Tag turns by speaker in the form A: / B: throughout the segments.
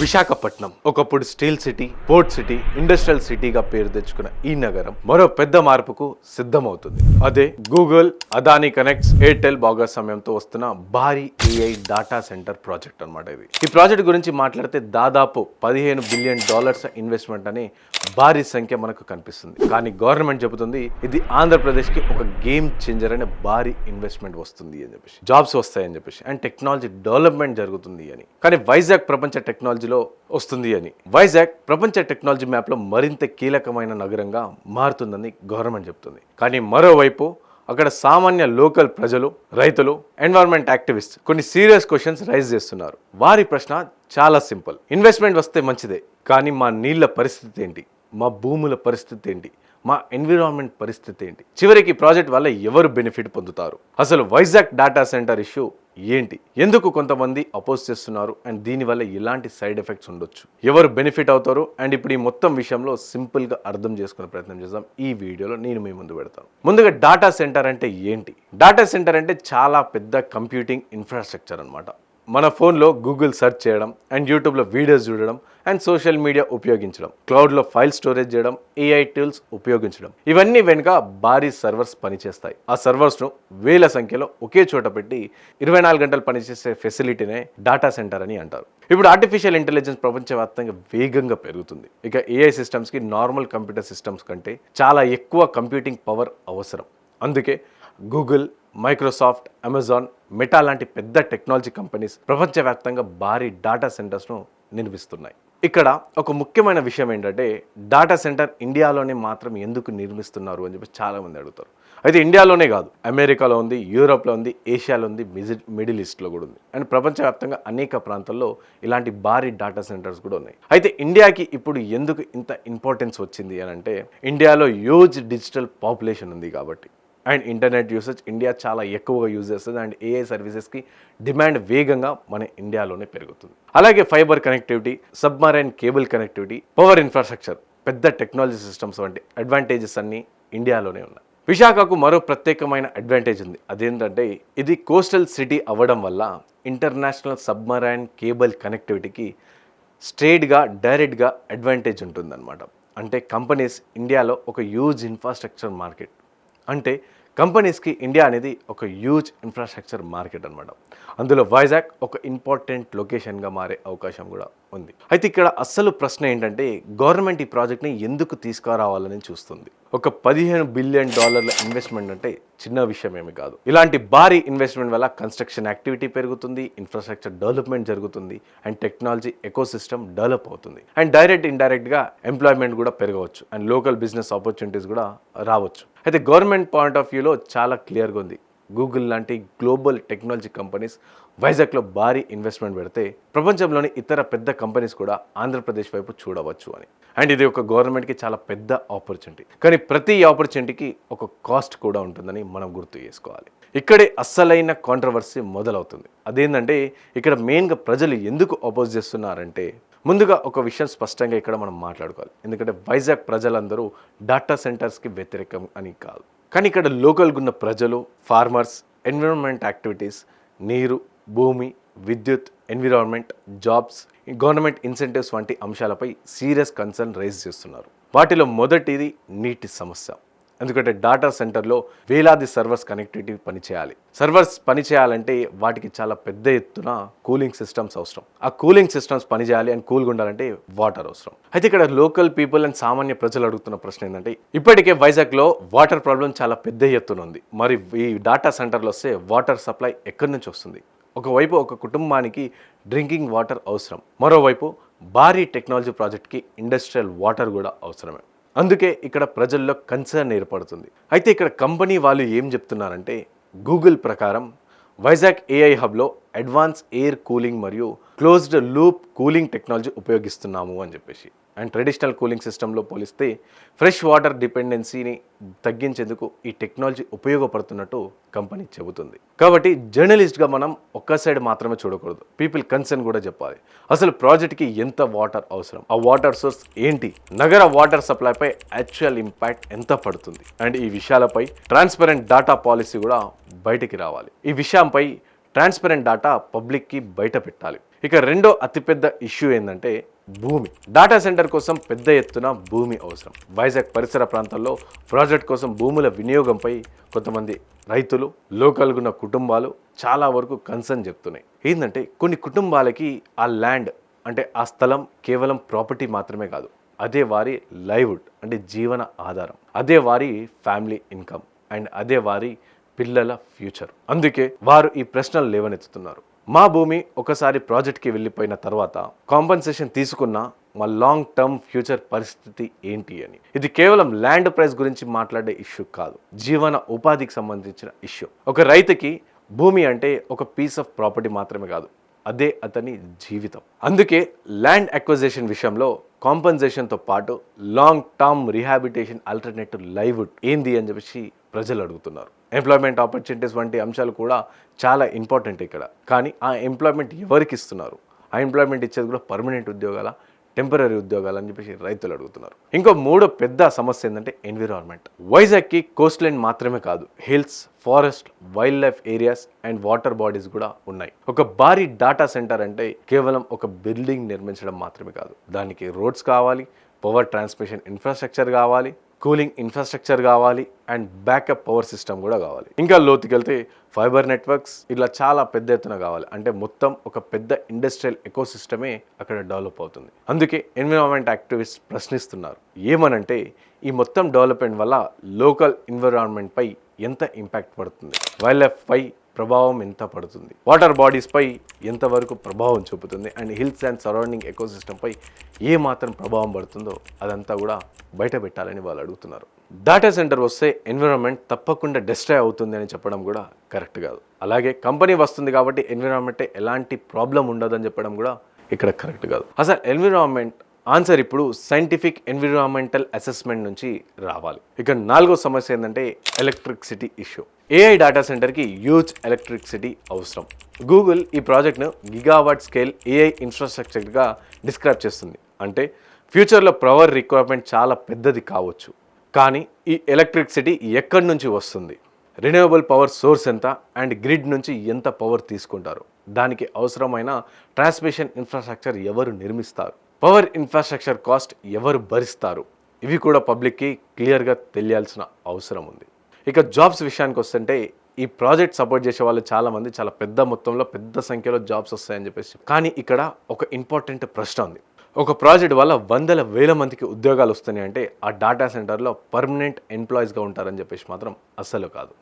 A: విశాఖపట్నం ఒకప్పుడు steel city, port city, industrial సిటీగా పేరు తెచ్చుకున్న ఈ నగరం మరో పెద్ద మార్పుకు సిద్ధమవుతుంది. అదే గూగుల్, అదానీ కనెక్ట్స్, ఎయిర్టెల్ భాగస్వామ్యంతో వస్తున్న భారీ ఏఐ డాటా సెంటర్ ప్రాజెక్ట్ అన్నమాట. ఈ ప్రాజెక్ట్ గురించి మాట్లాడితే దాదాపు $15 బిలియన్ ఇన్వెస్ట్మెంట్ అని భారీ సంఖ్య మనకు కనిపిస్తుంది. కానీ గవర్నమెంట్ చెబుతుంది ఇది ఆంధ్రప్రదేశ్కి ఒక గేమ్ చేంజర్ అనే భారీ ఇన్వెస్ట్మెంట్ వస్తుంది అని చెప్పేసి, జాబ్స్ వస్తాయని చెప్పేసి, అండ్ టెక్నాలజీ డెవలప్మెంట్ జరుగుతుంది అని. కానీ వైజాగ్ ప్రపంచ టెక్నాలజీలో వస్తుంది అని, వైజాగ్ ప్రపంచ టెక్నాలజీ మ్యాప్లో మరింత కీలకమైన నగరంగా మారుతుందని గవర్నమెంట్ చెబుతుంది. కానీ మరోవైపు అక్కడ సామాన్య లోకల్ ప్రజలు, రైతులు, ఎన్వైరన్మెంట్ యాక్టివిస్ట్ కొన్ని సీరియస్ క్వశ్చన్స్ రైజ్ చేస్తున్నారు. వారి ప్రశ్న చాలా సింపుల్. ఇన్వెస్ట్మెంట్ వస్తే మంచిదే, కానీ మా నీళ్ళ పరిస్థితి ఏంటి, మా భూముల పరిస్థితి ఏంటి, మా ఎన్విరాన్మెంట్ పరిస్థితి ఏంటి, చివరికి ప్రాజెక్ట్ వల్ల ఎవరు బెనిఫిట్ పొందుతారు, అసలు వైజాగ్ డాటా సెంటర్ ఇష్యూ ఏంటి, ఎందుకు కొంతమంది అపోజ్ చేస్తున్నారు, అండ్ దీనివల్ల ఎలాంటి సైడ్ ఎఫెక్ట్స్ ఉండొచ్చు, ఎవరు బెనిఫిట్ అవుతారు, అండ్ ఇప్పుడు ఈ మొత్తం విషయంలో సింపుల్గా అర్థం చేసుకునే ప్రయత్నం చేద్దాం. ఈ వీడియోలో నేను మీ ముందు పెడతాను. ముందుగా డాటా సెంటర్ అంటే ఏంటి? డాటా సెంటర్ అంటే చాలా పెద్ద కంప్యూటింగ్ ఇన్ఫ్రాస్ట్రక్చర్ అనమాట. మన ఫోన్లో గూగుల్ సెర్చ్ చేయడం, అండ్ యూట్యూబ్లో వీడియోస్ చూడడం, అండ్ సోషల్ మీడియా ఉపయోగించడం, క్లౌడ్లో ఫైల్ స్టోరేజ్ చేయడం, ఏఐ టూల్స్ ఉపయోగించడం, ఇవన్నీ వెనుక భారీ సర్వర్స్ పనిచేస్తాయి. ఆ సర్వర్స్ను వేల సంఖ్యలో ఒకే చోట పెట్టి 24 గంటలు పనిచేసే ఫెసిలిటీనే డాటా సెంటర్ అని అంటారు. ఇప్పుడు ఆర్టిఫిషియల్ ఇంటెలిజెన్స్ ప్రపంచవ్యాప్తంగా వేగంగా పెరుగుతుంది. ఇక ఏఐ సిస్టమ్స్కి నార్మల్ కంప్యూటర్ సిస్టమ్స్ కంటే చాలా ఎక్కువ కంప్యూటింగ్ పవర్ అవసరం. అందుకే గూగుల్, మైక్రోసాఫ్ట్, అమెజాన్, మెటా లాంటి పెద్ద టెక్నాలజీ కంపెనీస్ ప్రపంచవ్యాప్తంగా భారీ డాటా సెంటర్స్ను నిర్మిస్తున్నాయి. ఇక్కడ ఒక ముఖ్యమైన విషయం ఏంటంటే డాటా సెంటర్ ఇండియాలోనే మాత్రం ఎందుకు నిర్మిస్తున్నారు అని చెప్పి చాలామంది అడుగుతారు. అయితే ఇండియాలోనే కాదు, అమెరికాలో ఉంది, యూరోప్లో ఉంది, ఏషియాలో ఉంది, మిడిల్ ఈస్ట్లో కూడా ఉంది, అండ్ ప్రపంచవ్యాప్తంగా అనేక ప్రాంతాల్లో ఇలాంటి భారీ డాటా సెంటర్స్ కూడా ఉన్నాయి. అయితే ఇండియాకి ఇప్పుడు ఎందుకు ఇంత ఇంపార్టెన్స్ వచ్చింది అని అంటే ఇండియాలో హ్యూజ్ డిజిటల్ పాపులేషన్ ఉంది కాబట్టి, అండ్ ఇంటర్నెట్ యూసేజ్ ఇండియా చాలా ఎక్కువగా యూజ్ చేస్తుంది, అండ్ ఏఐ సర్వీసెస్కి డిమాండ్ వేగంగా మన ఇండియాలోనే పెరుగుతుంది. అలాగే fibre connectivity, submarine cable connectivity, power infrastructure, పెద్ద టెక్నాలజీ సిస్టమ్స్ వంటి అడ్వాంటేజెస్ అన్నీ ఇండియాలోనే ఉన్నాయి. విశాఖకు మరో ప్రత్యేకమైన అడ్వాంటేజ్ ఉంది. అదేంటంటే ఇది కోస్టల్ సిటీ అవ్వడం వల్ల ఇంటర్నేషనల్ సబ్మరైన్ కేబుల్ కనెక్టివిటీకి స్ట్రైట్గా డైరెక్ట్గా అడ్వాంటేజ్ ఉంటుందన్నమాట. అంటే కంపెనీస్ ఇండియాలో ఒక హ్యూజ్ ఇన్ఫ్రాస్ట్రక్చర్ మార్కెట్, అంటే కంపెనీస్కి ఇండియా అనేది ఒక హ్యూజ్ ఇన్ఫ్రాస్ట్రక్చర్ మార్కెట్ అనమాట. అందులో వైజాగ్ ఒక ఇంపార్టెంట్ లొకేషన్గా మారే అవకాశం కూడా ఉంది. అయితే ఇక్కడ అస్సలు ప్రశ్న ఏంటంటే గవర్నమెంట్ ఈ ప్రాజెక్ట్ని ఎందుకు తీసుకురావాలని చూస్తుంది. ఒక $15 బిలియన్ ఇన్వెస్ట్మెంట్ అంటే చిన్న విషయం ఏమి కాదు. ఇలాంటి భారీ ఇన్వెస్ట్మెంట్ వల్ల కన్స్ట్రక్షన్ యాక్టివిటీ పెరుగుతుంది, ఇన్ఫ్రాస్ట్రక్చర్ డెవలప్మెంట్ జరుగుతుంది, అండ్ టెక్నాలజీ ఎకోసిస్టమ్ డెవలప్ అవుతుంది, అండ్ డైరెక్ట్ ఇండైరెక్ట్గా ఎంప్లాయ్మెంట్ కూడా పెరగవచ్చు, అండ్ లోకల్ బిజినెస్ ఆపర్చునిటీస్ కూడా రావచ్చు. అయితే గవర్నమెంట్ పాయింట్ ఆఫ్ వ్యూలో చాలా క్లియర్గా ఉంది. గూగుల్ లాంటి గ్లోబల్ టెక్నాలజీ కంపెనీస్ వైజాగ్లో భారీ ఇన్వెస్ట్మెంట్ పెడితే ప్రపంచంలోని ఇతర పెద్ద కంపెనీస్ కూడా ఆంధ్రప్రదేశ్ వైపు చూడవచ్చు అని. అండ్ ఇది ఒక గవర్నమెంట్కి చాలా పెద్ద ఆపర్చునిటీ. కానీ ప్రతి ఆపర్చునిటీకి ఒక కాస్ట్ కూడా ఉంటుందని మనం గుర్తు చేసుకోవాలి. ఇక్కడే అస్సలైన కాంట్రవర్సీ మొదలవుతుంది. అదేంటంటే ఇక్కడ మెయిన్గా ప్రజలు ఎందుకు అపోజ్ చేస్తున్నారంటే ముందుగా ఒక విషయం స్పష్టంగా ఇక్కడ మనం మాట్లాడుకోవాలి. ఎందుకంటే వైజాగ్ ప్రజలందరూ డాటా సెంటర్స్కి వ్యతిరేకం అని కాదు, కానీ ఇక్కడ లోకల్గా ఉన్న ప్రజలు, ఫార్మర్స్, ఎన్విరాన్మెంట్ యాక్టివిటీస్, నీరు, భూమి, విద్యుత్, ఎన్విరాన్మెంట్, జాబ్స్, గవర్నమెంట్ ఇన్సెంటివ్స్ వంటి అంశాలపై సీరియస్ కన్సర్న్ రైజ్ చేస్తున్నారు. వాటిలో మొదటిది నీటి సమస్య. ఎందుకంటే డాటా సెంటర్లో వేలాది సర్వర్స్ కనెక్టివిటీ పనిచేయాలి. సర్వర్స్ పనిచేయాలంటే వాటికి చాలా పెద్ద ఎత్తున కూలింగ్ సిస్టమ్స్ అవసరం. ఆ కూలింగ్ సిస్టమ్స్ పనిచేయాలి అండ్ కూల్గా ఉండాలంటే వాటర్ అవసరం. అయితే ఇక్కడ లోకల్ పీపుల్ అండ్ సామాన్య ప్రజలు అడుగుతున్న ప్రశ్న ఏంటంటే ఇప్పటికే వైజాగ్లో వాటర్ ప్రాబ్లం చాలా పెద్ద ఎత్తున ఉంది. మరి ఈ డాటా సెంటర్లో వస్తే వాటర్ సప్లై ఎక్కడి నుంచి వస్తుంది? ఒకవైపు ఒక కుటుంబానికి డ్రింకింగ్ వాటర్ అవసరం, మరోవైపు భారీ టెక్నాలజీ ప్రాజెక్ట్కి ఇండస్ట్రియల్ వాటర్ కూడా అవసరమే. అందుకే ఇక్కడ ప్రజల్లో కన్సర్న్ ఏర్పడుతుంది. అయితే ఇక్కడ కంపెనీ వాళ్ళు ఏం చెప్తున్నారంటే గూగుల్ ప్రకారం వైజాగ్ ఏఐ హబ్లో అడ్వాన్స్ ఎయిర్ కూలింగ్ మరియు క్లోజ్డ్ లూప్ కూలింగ్ టెక్నాలజీ ఉపయోగిస్తున్నాము అని చెప్పేసి, అండ్ ట్రెడిషనల్ కూలింగ్ సిస్టంలో పోలిస్తే ఫ్రెష్ వాటర్ డిపెండెన్సీని తగ్గించేందుకు ఈ టెక్నాలజీ ఉపయోగపడుతున్నట్టు కంపెనీ చెబుతుంది. కాబట్టి జర్నలిస్ట్గా మనం ఒక్క సైడ్ మాత్రమే చూడకూడదు, పీపుల్ కన్సర్న్ కూడా చెప్పాలి. అసలు ప్రాజెక్ట్కి ఎంత వాటర్ అవసరం, ఆ వాటర్ సోర్స్ ఏంటి, నగర వాటర్ సప్లైపై యాక్చువల్ ఇంపాక్ట్ ఎంత పడుతుంది, అండ్ ఈ విషయాలపై ట్రాన్స్పరెంట్ డాటా పాలసీ కూడా బయటికి రావాలి. ఈ విషయంపై ట్రాన్స్పరెంట్ డాటా పబ్లిక్కి బయట పెట్టాలి. ఇక రెండో అతిపెద్ద ఇష్యూ ఏంటంటే భూమి. డాటా సెంటర్ కోసం పెద్ద ఎత్తున భూమి అవసరం. వైజాగ్ పరిసర ప్రాంతాల్లో ప్రాజెక్ట్ కోసం భూముల వినియోగంపై కొంతమంది రైతులు, లోకల్గా ఉన్న కుటుంబాలు చాలా వరకు కన్సర్న్ చెప్తున్నాయి. ఏంటంటే కొన్ని కుటుంబాలకి ఆ ల్యాండ్ అంటే ఆ స్థలం కేవలం ప్రాపర్టీ మాత్రమే కాదు, అదే వారి లైవ్వుడ్ అంటే జీవన ఆధారం, అదే వారి ఫ్యామిలీ ఇన్కమ్ అండ్ అదే వారి పిల్లల ఫ్యూచర్. అందుకే వారు ఈ ప్రశ్నలు లేవనెత్తుతున్నారు. మా భూమి ఒకసారి ప్రాజెక్ట్కి వెళ్ళిపోయిన తర్వాత కాంపన్సేషన్ తీసుకున్న మా లాంగ్ టర్మ్ ఫ్యూచర్ పరిస్థితి ఏంటి అని. ఇది కేవలం ల్యాండ్ ప్రైస్ గురించి మాట్లాడే ఇష్యూ కాదు, జీవన ఉపాధికి సంబంధించిన ఇష్యూ. ఒక రైతుకి భూమి అంటే ఒక పీస్ ఆఫ్ ప్రాపర్టీ మాత్రమే కాదు, అదే అతని జీవితం. అందుకే ల్యాండ్ అక్విజిషన్ విషయంలో కాంపన్సేషన్తో పాటు లాంగ్ టర్మ్ రీహాబిటేషన్ ఆల్టర్నేటివ్ లైవ్వుడ్ ఏంది అని చెప్పేసి ప్రజలు అడుగుతున్నారు. ఎంప్లాయ్మెంట్ ఆపర్చునిటీస్ వంటి అంశాలు కూడా చాలా ఇంపార్టెంట్ ఇక్కడ. కానీ ఆ ఎంప్లాయ్మెంట్ ఎవరికి ఇస్తున్నారు? ఆ ఎంప్లాయ్మెంట్ ఇచ్చేది కూడా పర్మనెంట్ ఉద్యోగాల, టెంపరీ ఉద్యోగాలు అని చెప్పేసి రైతులు అడుగుతున్నారు. ఇంకో మూడో పెద్ద సమస్య ఏంటంటే ఎన్విరాన్మెంట్. వైజాగ్కి కోస్ట్ లైన్ మాత్రమే కాదు, hills, forest, wild life areas and water bodies కూడా ఉన్నాయి. ఒక భారీ డాటా సెంటర్ అంటే కేవలం ఒక బిల్డింగ్ నిర్మించడం మాత్రమే కాదు, దానికి రోడ్స్ కావాలి, పవర్ ట్రాన్స్మిషన్ ఇన్ఫ్రాస్ట్రక్చర్ కావాలి, కూలింగ్ ఇన్ఫ్రాస్ట్రక్చర్ కావాలి అండ్ బ్యాకప్ పవర్ సిస్టమ్ కూడా కావాలి. ఇంకా లోతుకెళ్తే ఫైబర్ నెట్వర్క్స్ ఇలా చాలా పెద్ద ఎత్తున కావాలి. అంటే మొత్తం ఒక పెద్ద ఇండస్ట్రియల్ ఎకోసిస్టమే అక్కడ డెవలప్ అవుతుంది. అందుకే ఎన్విరాన్మెంట్ యాక్టివిస్ట్ ప్రశ్నిస్తున్నారు. ఏమనంటే ఈ మొత్తం డెవలప్మెంట్ వల్ల లోకల్ ఎన్విరాన్మెంట్ పై ఎంత ఇంపాక్ట్ పడుతుంది, వైల్డ్ లైఫ్ పై ప్రభావం ఎంత పడుతుంది, వాటర్ బాడీస్ పై ఎంతవరకు ప్రభావం చూపుతుంది and hills and surrounding ecosystem పై ఏ మాత్రం ప్రభావం పడుతుందో అదంతా కూడా బయట పెట్టాలని వాళ్ళు అడుగుతున్నారు. డాటా సెంటర్ వస్తే ఎన్విరాన్మెంట్ తప్పకుండా డిస్ట్రాయ్ అవుతుంది అని చెప్పడం కూడా కరెక్ట్ కాదు. అలాగే కంపెనీ వస్తుంది కాబట్టి ఎన్విరాన్మెంట్ ఎలాంటి ప్రాబ్లం ఉండదని చెప్పడం కూడా ఇక్కడ కరెక్ట్ కాదు. అసలు ఎన్విరాన్మెంట్ ఆన్సర్ ఇప్పుడు సైంటిఫిక్ ఎన్విరాన్మెంటల్ అసెస్మెంట్ నుంచి రావాలి. ఇక నాలుగో సమస్య ఏంటంటే ఎలక్ట్రిసిటీ ఇష్యూ. ఏఐ డేటా సెంటర్కి హ్యూజ్ ఎలక్ట్రిసిటీ అవసరం. గూగుల్ ఈ ప్రాజెక్ట్ను గిగావాట్ స్కేల్ ఏఐ ఇన్ఫ్రాస్ట్రక్చర్గా డిస్క్రైబ్ చేస్తుంది. అంటే ఫ్యూచర్లో పవర్ రిక్వైర్మెంట్ చాలా పెద్దది కావచ్చు, కానీ ఈ ఎలక్ట్రిసిటీ ఎక్కడి నుంచి వస్తుంది, రెన్యూవబుల్ పవర్ సోర్స్ ఎంత అండ్ గ్రిడ్ నుంచి ఎంత పవర్ తీసుకుంటారు, దానికి అవసరమైన ట్రాన్స్మిషన్ ఇన్ఫ్రాస్ట్రక్చర్ ఎవరు నిర్మిస్తారు, పవర్ ఇన్ఫ్రాస్ట్రక్చర్ కాస్ట్ ఎవరు భరిస్తారు, ఇవి కూడా పబ్లిక్కి క్లియర్గా తెలియాల్సిన అవసరం ఉంది. ఇక జాబ్స్ విషయానికి వస్తుంటే ఈ ప్రాజెక్ట్ సపోర్ట్ చేసే వాళ్ళు చాలామంది చాలా పెద్ద మొత్తంలో పెద్ద సంఖ్యలో జాబ్స్ వస్తాయని చెప్పేసి, కానీ ఇక్కడ ఒక ఇంపార్టెంట్ ప్రశ్న ఉంది. ఒక ప్రాజెక్ట్ వల్ల వందల వేల మందికి ఉద్యోగాలు వస్తున్నాయి అంటే ఆ డాటా సెంటర్లో పర్మనెంట్ ఎంప్లాయీస్గా ఉంటారని చెప్పేసి మాత్రం అస్సలు కాదు.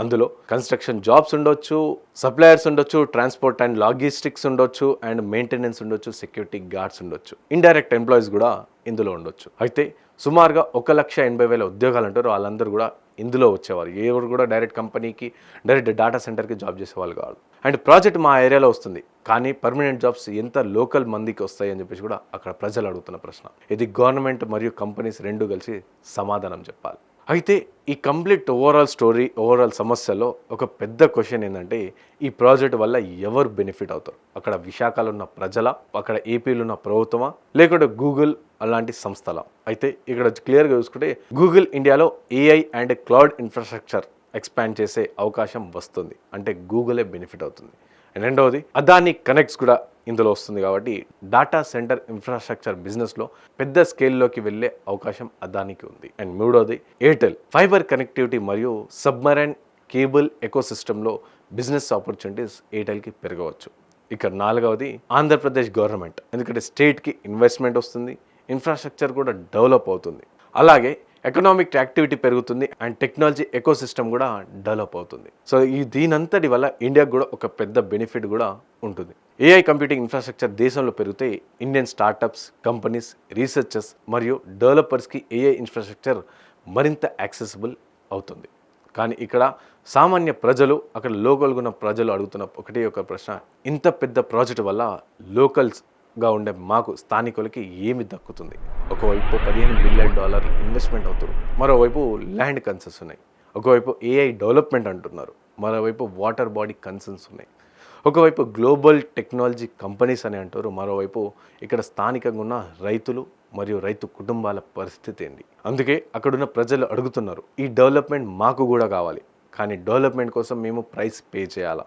A: అందులో కన్స్ట్రక్షన్ జాబ్స్ ఉండొచ్చు, సప్లయర్స్ ఉండొచ్చు, ట్రాన్స్పోర్ట్ అండ్ లాజిస్టిక్స్ ఉండొచ్చు అండ్ మెయింటెనెన్స్ ఉండొచ్చు, సెక్యూరిటీ గార్డ్స్ ఉండొచ్చు, ఇండైరెక్ట్ ఎంప్లాయీస్ కూడా ఇందులో ఉండొచ్చు. అయితే సుమారుగా 1,80,000 ఉద్యోగాలు అంటారు, వాళ్ళందరూ కూడా ఇందులో వచ్చేవారు. ఎవరు కూడా డైరెక్ట్ కంపెనీకి, డైరెక్ట్ డేటా సెంటర్కి జాబ్ చేసేవాళ్ళు కాదు. అండ్ ప్రాజెక్ట్ మా ఏరియాలో వస్తుంది, కానీ పర్మనెంట్ జాబ్స్ ఎంత లోకల్ మందికి వస్తాయి అని చెప్పేసి కూడా అక్కడ ప్రజలు అడుగుతున్న ప్రశ్న. ఇది గవర్నమెంట్ మరియు కంపెనీస్ రెండు కలిసి సమాధానం చెప్పాలి. అయితే ఈ కంప్లీట్ ఓవరాల్ సమస్యలో ఒక పెద్ద క్వశ్చన్ ఏంటంటే ఈ ప్రాజెక్ట్ వల్ల ఎవరు బెనిఫిట్ అవుతారు? అక్కడ విశాఖలో ఉన్న ప్రజల, అక్కడ ఏపీలో ఉన్న ప్రభుత్వమా, లేకుంటే గూగుల్ అలాంటి సంస్థల? అయితే ఇక్కడ క్లియర్గా చూసుకుంటే గూగుల్ ఇండియాలో AI and cloud infrastructure expand చేసే అవకాశం వస్తుంది, అంటే గూగులే బెనిఫిట్ అవుతుంది. అండ్ రెండవది అదాని కనెక్ట్స్ కూడా ఇందులో వస్తుంది కాబట్టి డాటా సెంటర్ ఇన్ఫ్రాస్ట్రక్చర్ బిజినెస్లో పెద్ద స్కేల్లోకి వెళ్ళే అవకాశం అదానికి ఉంది. అండ్ మూడవది ఎయిర్టెల్ ఫైబర్ కనెక్టివిటీ మరియు సబ్మరైన్ కేబుల్ ఎకోసిస్టంలో బిజినెస్ ఆపర్చునిటీస్ ఎయిర్టెల్కి పెరగవచ్చు. ఇక నాలుగవది ఆంధ్రప్రదేశ్ గవర్నమెంట్, ఎందుకంటే స్టేట్కి ఇన్వెస్ట్మెంట్ వస్తుంది, ఇన్ఫ్రాస్ట్రక్చర్ కూడా డెవలప్ అవుతుంది, అలాగే ఎకనామిక్ యాక్టివిటీ పెరుగుతుంది అండ్ టెక్నాలజీ ఎకోసిస్టమ్ కూడా డెవలప్ అవుతుంది. సో దీనంతటి వల్ల ఇండియాకు కూడా ఒక పెద్ద బెనిఫిట్ కూడా ఉంటుంది. ఏఐ కంప్యూటింగ్ ఇన్ఫ్రాస్ట్రక్చర్ దేశంలో పెరిగితే ఇండియన్ స్టార్టప్స్, కంపెనీస్, రీసెర్చర్స్ మరియు డెవలపర్స్కి ఏఐ ఇన్ఫ్రాస్ట్రక్చర్ మరింత యాక్సెసిబుల్ అవుతుంది. కానీ ఇక్కడ సామాన్య ప్రజలు, అక్కడ లోకల్గా ఉన్న ప్రజలు అడుగుతున్న ఒక ప్రశ్న, ఇంత పెద్ద ప్రాజెక్ట్ వల్ల లోకల్స్గా ఉండే మాకు స్థానికులకి ఏమి దక్కుతుంది? ఒకవైపు $15 బిలియన్ ఇన్వెస్ట్మెంట్ అవుతుంది, మరోవైపు ల్యాండ్ కన్సర్న్స్ ఉన్నాయి, ఒకవైపు ఏఐ డెవలప్మెంట్ అంటున్నారు, మరోవైపు వాటర్ బాడీ కన్సర్న్స్ ఉన్నాయి, ఒకవైపు గ్లోబల్ టెక్నాలజీ కంపెనీస్ అని అంటారు, మరోవైపు ఇక్కడ స్థానికంగా ఉన్న రైతులు మరియు రైతు కుటుంబాల పరిస్థితి ఏంటి? అందుకే అక్కడున్న ప్రజలు అడుగుతున్నారు, ఈ డెవలప్మెంట్ మాకు కూడా కావాలి, కానీ డెవలప్మెంట్ కోసం మేము ప్రైస్ పే చేయాలా?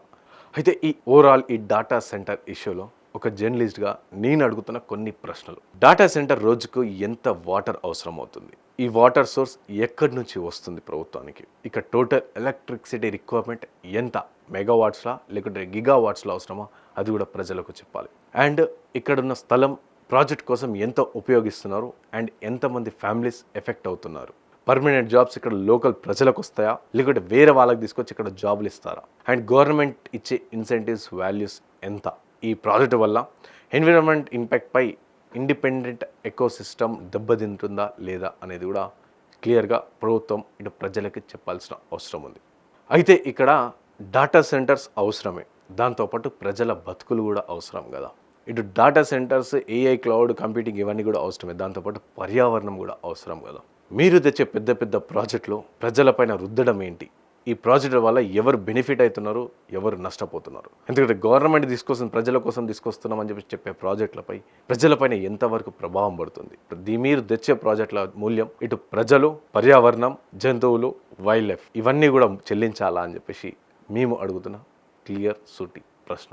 A: అయితే ఈ ఓవరాల్ ఈ డాటా సెంటర్ ఇష్యూలో ఒక జర్నలిస్ట్గా నేను అడుగుతున్న కొన్ని ప్రశ్నలు. డాటా సెంటర్ రోజుకు ఎంత వాటర్ అవసరం అవుతుంది? ఈ వాటర్ సోర్స్ ఎక్కడి నుంచి వస్తుంది ప్రభుత్వానికి? ఇక టోటల్ ఎలక్ట్రిసిటీ రిక్వైర్మెంట్ ఎంత? మెగావాట్స్లా లేకుంటే గిగావాట్స్లో అవసరమా? అది కూడా ప్రజలకు చెప్పాలి. అండ్ ఇక్కడున్న స్థలం ప్రాజెక్ట్ కోసం ఎంత ఉపయోగిస్తున్నారు అండ్ ఎంతమంది ఫ్యామిలీస్ ఎఫెక్ట్ అవుతున్నారు? పర్మనెంట్ జాబ్స్ ఇక్కడ లోకల్ ప్రజలకు వస్తాయా లేకుంటే వేరే వాళ్ళకి తీసుకొచ్చి ఇక్కడ జాబులు ఇస్తారా? అండ్ గవర్నమెంట్ ఇచ్చే ఇన్సెంటివ్స్ వాల్యూస్ ఎంత? ఈ ప్రాజెక్టు వల్ల ఎన్విరాన్మెంట్ ఇంపాక్ట్పై ఇండిపెండెంట్ ఎకోసిస్టమ్ దెబ్బతింటుందా లేదా అనేది కూడా క్లియర్గా ప్రభుత్వం ఇటు ప్రజలకి చెప్పాల్సిన అవసరం ఉంది. అయితే ఇక్కడ డాటా సెంటర్స్ అవసరమే, దాంతోపాటు ప్రజల బతుకులు కూడా అవసరం కదా. ఇటు data centres, AI, cloud computing ఇవన్నీ కూడా అవసరమే, దాంతోపాటు పర్యావరణం కూడా అవసరం కదా. మీరు తెచ్చే పెద్ద పెద్ద ప్రాజెక్టులు ప్రజలపైన రుద్దడం ఏంటి? ఈ ప్రాజెక్టుల వల్ల ఎవరు బెనిఫిట్ అవుతున్నారు, ఎవరు నష్టపోతున్నారు? ఎందుకంటే గవర్నమెంట్ ప్రజల కోసం తీసుకొస్తున్నామని చెప్పే ప్రాజెక్టులపై ప్రజలపైన ఎంతవరకు ప్రభావం పడుతుంది? మీరు తెచ్చే ప్రాజెక్టుల మూల్యం ఇటు ప్రజలు, పర్యావరణం, జంతువులు, వైల్డ్ లైఫ్ ఇవన్నీ కూడా చెల్లించాలా అని చెప్పేసి మేము అడుగుతున్న క్లియర్ సూటి ప్రశ్న.